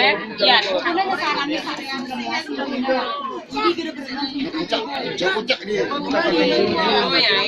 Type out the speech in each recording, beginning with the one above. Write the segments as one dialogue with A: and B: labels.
A: Iya.
B: Kucak dia.
A: Oh ya.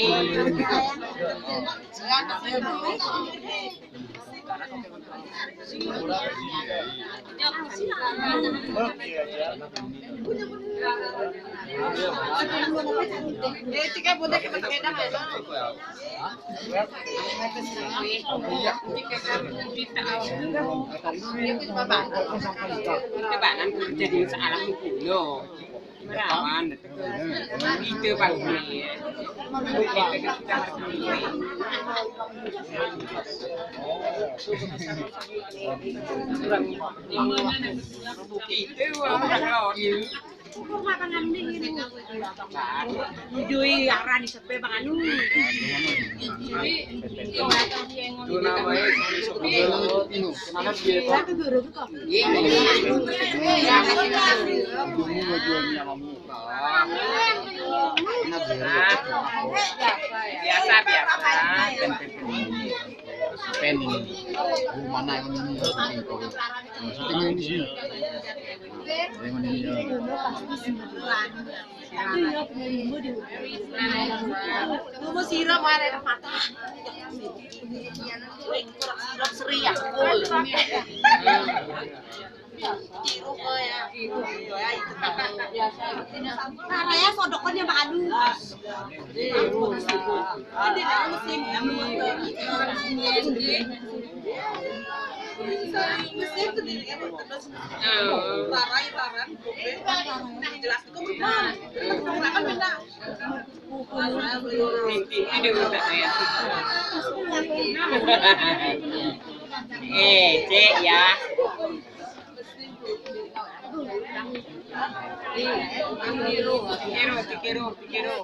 A: Kebanan jadi masalah kulo. Merawan itu bang ini. Itu orang makanan ini. Dui arah di sepe banganu.
B: Itu namanya mana dia?
A: Biasa biasa.
B: Pen ini. Mana yang ini? Syutingnya ini sini. Yang ini ya.
C: Mau siram ada mata. Siram seri ya. Tiru ya. Caranya sodokannya madu. Ini dah musim musim tu dia terus. Tarai jelas itu berubah. Kan benda.
A: Ini udah ya. Cek ya. Pikiro.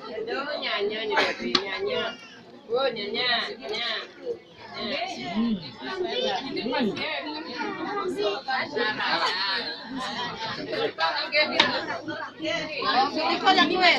A: Aduh, nyanyi. Oh, nyanyi.
C: Kau yang gue.